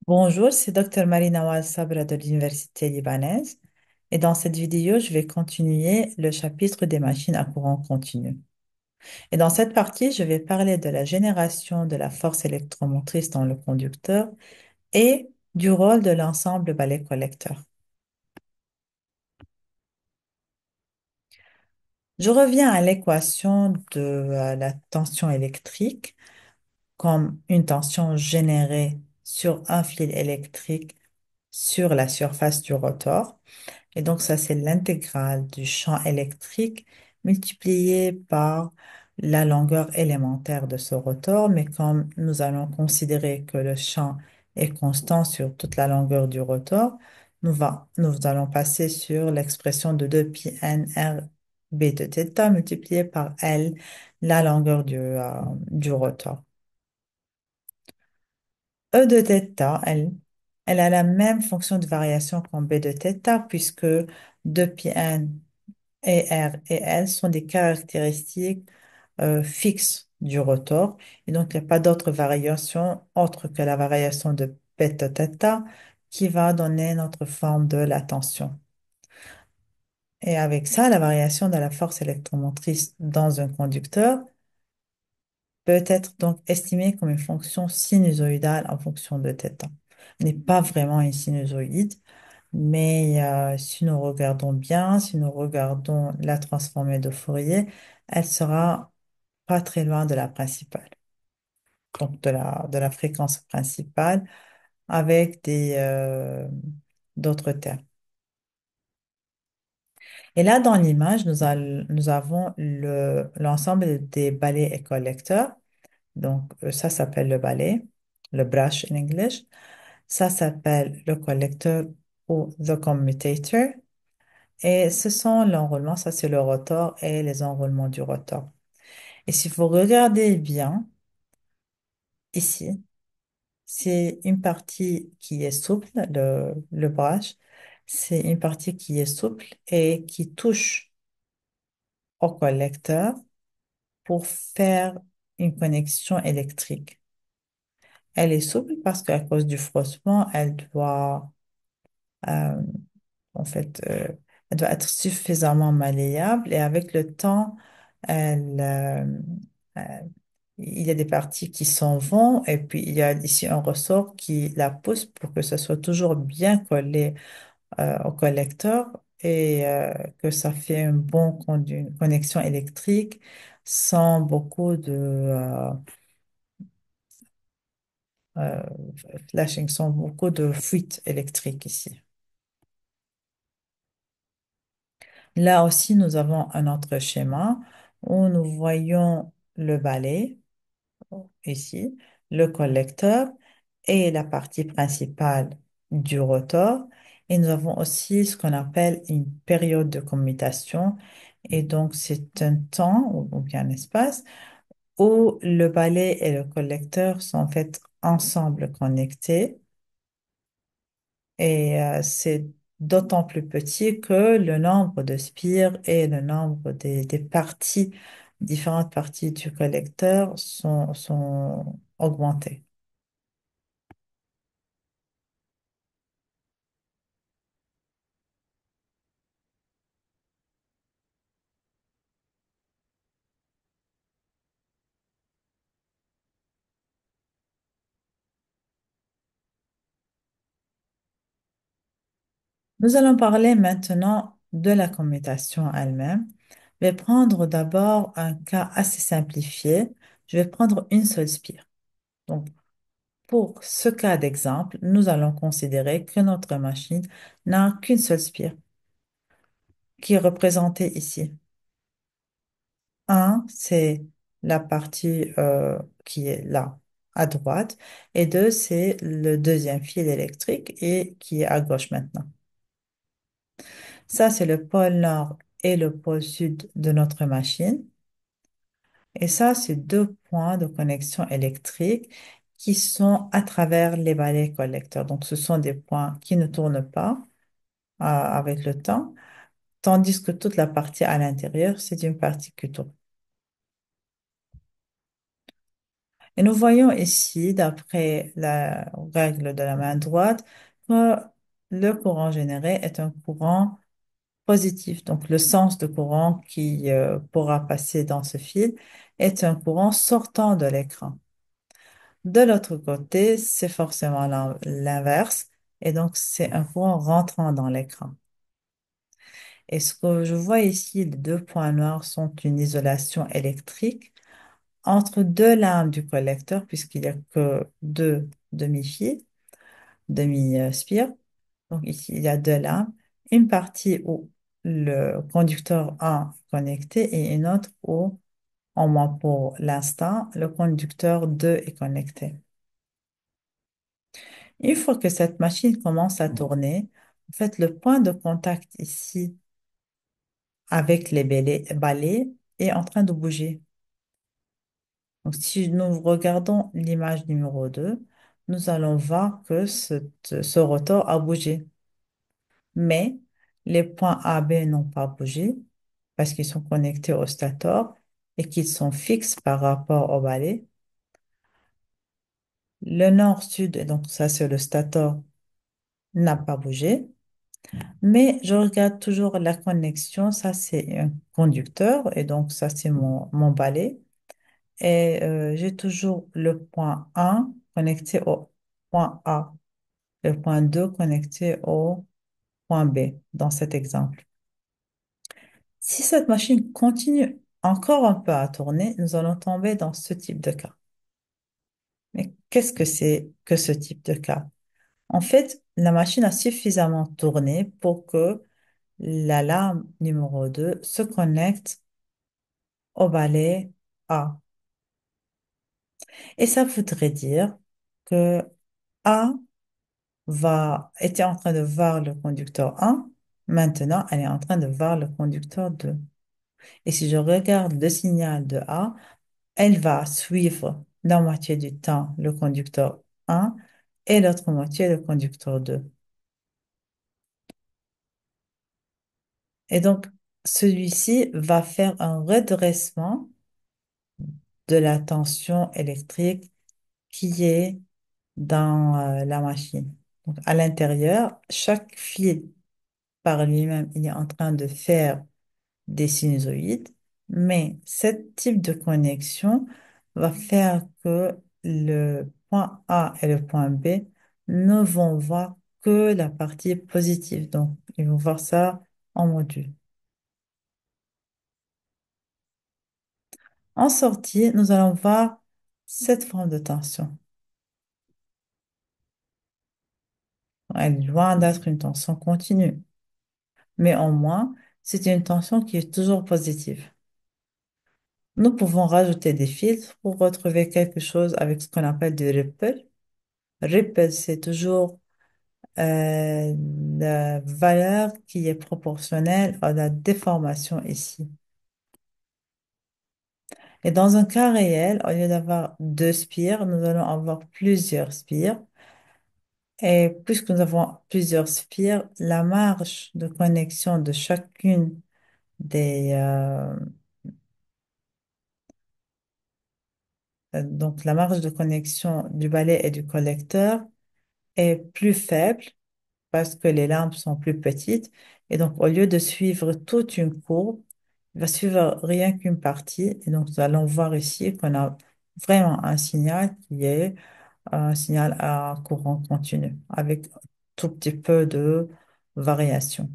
Bonjour, c'est Dr Marina Awad Sabra de l'Université libanaise et dans cette vidéo, je vais continuer le chapitre des machines à courant continu. Et dans cette partie, je vais parler de la génération de la force électromotrice dans le conducteur et du rôle de l'ensemble balai-collecteur. Je reviens à l'équation de la tension électrique comme une tension générée sur un fil électrique sur la surface du rotor. Et donc, ça, c'est l'intégrale du champ électrique multiplié par la longueur élémentaire de ce rotor. Mais comme nous allons considérer que le champ est constant sur toute la longueur du rotor, nous allons passer sur l'expression de 2 pi n r b de θ multiplié par L, la longueur du rotor. E de θ, elle a la même fonction de variation qu'en B de θ puisque 2 pi n et R et L sont des caractéristiques fixes du rotor. Et donc, il n'y a pas d'autre variation autre que la variation de bêta θ qui va donner notre forme de la tension. Et avec ça, la variation de la force électromotrice dans un conducteur peut être donc estimée comme une fonction sinusoïdale en fonction de θ. Elle n'est pas vraiment une sinusoïde, mais si nous regardons bien, si nous regardons la transformée de Fourier, elle sera pas très loin de la principale, donc de la fréquence principale avec d'autres termes. Et là, dans l'image, nous avons l'ensemble des balais et collecteurs. Donc, ça s'appelle le balai, le brush in English. Ça s'appelle le collecteur ou the commutator. Et ce sont l'enroulement, ça c'est le rotor et les enroulements du rotor. Et si vous regardez bien, ici, c'est une partie qui est souple, le brush, c'est une partie qui est souple et qui touche au collecteur pour faire une connexion électrique. Elle est souple parce qu'à cause du frottement, euh, en fait, elle doit être suffisamment malléable et avec le temps, elle, euh, il y a des parties qui s'en vont et puis il y a ici un ressort qui la pousse pour que ça soit toujours bien collé au collecteur et que ça fait une connexion électrique sans beaucoup euh, flashing, sans beaucoup de fuite électrique ici. Là aussi, nous avons un autre schéma où nous voyons le balai, ici, le collecteur et la partie principale du rotor. Et nous avons aussi ce qu'on appelle une période de commutation. Et donc, c'est un temps ou bien un espace où le balai et le collecteur sont en fait ensemble connectés et c'est d'autant plus petit que le nombre de spires et le nombre des parties, différentes parties du collecteur sont augmentés. Nous allons parler maintenant de la commutation elle-même. Je vais prendre d'abord un cas assez simplifié. Je vais prendre une seule spire. Donc, pour ce cas d'exemple, nous allons considérer que notre machine n'a qu'une seule spire qui est représentée ici. Un, c'est la partie qui est là à droite, et deux, c'est le deuxième fil électrique et qui est à gauche maintenant. Ça, c'est le pôle nord et le pôle sud de notre machine. Et ça, c'est deux points de connexion électrique qui sont à travers les balais collecteurs. Donc, ce sont des points qui ne tournent pas avec le temps, tandis que toute la partie à l'intérieur, c'est une partie qui tourne. Et nous voyons ici, d'après la règle de la main droite, que le courant généré est un courant positif. Donc, le sens de courant qui pourra passer dans ce fil est un courant sortant de l'écran. De l'autre côté, c'est forcément l'inverse. Et donc, c'est un courant rentrant dans l'écran. Et ce que je vois ici, les deux points noirs sont une isolation électrique entre deux lames du collecteur, puisqu'il n'y a que deux demi-fils, demi-spires. Donc ici, il y a deux lames, une partie où le conducteur 1 est connecté et une autre où, en moins pour l'instant, le conducteur 2 est connecté. Une fois que cette machine commence à tourner, en fait, le point de contact ici avec les balais est en train de bouger. Donc, si nous regardons l'image numéro 2, nous allons voir que ce rotor a bougé. Mais les points A, B n'ont pas bougé parce qu'ils sont connectés au stator et qu'ils sont fixes par rapport au balai. Le nord-sud, et donc ça c'est le stator, n'a pas bougé. Mais je regarde toujours la connexion. Ça c'est un conducteur et donc ça c'est mon balai. Et j'ai toujours le point 1 connecté au point A, le point 2 connecté au point B dans cet exemple. Si cette machine continue encore un peu à tourner, nous allons tomber dans ce type de cas. Mais qu'est-ce que c'est que ce type de cas? En fait, la machine a suffisamment tourné pour que la lame numéro 2 se connecte au balai A. Et ça voudrait dire que A était en train de voir le conducteur 1, maintenant elle est en train de voir le conducteur 2. Et si je regarde le signal de A, elle va suivre la moitié du temps le conducteur 1 et l'autre moitié le conducteur 2. Et donc, celui-ci va faire un redressement de la tension électrique qui est dans la machine. Donc, à l'intérieur, chaque fil par lui-même, il est en train de faire des sinusoïdes, mais ce type de connexion va faire que le point A et le point B ne vont voir que la partie positive. Donc, ils vont voir ça en module. En sortie, nous allons voir cette forme de tension. Elle est loin d'être une tension continue, mais au moins, c'est une tension qui est toujours positive. Nous pouvons rajouter des filtres pour retrouver quelque chose avec ce qu'on appelle du ripple. Ripple, c'est toujours la valeur qui est proportionnelle à la déformation ici. Et dans un cas réel, au lieu d'avoir deux spires, nous allons avoir plusieurs spires. Et puisque nous avons plusieurs spires, la marge de connexion de chacune des, donc la marge de connexion du balai et du collecteur est plus faible parce que les lampes sont plus petites. Et donc, au lieu de suivre toute une courbe, il va suivre rien qu'une partie. Et donc, nous allons voir ici qu'on a vraiment un signal qui est un signal à courant continu avec tout petit peu de variation.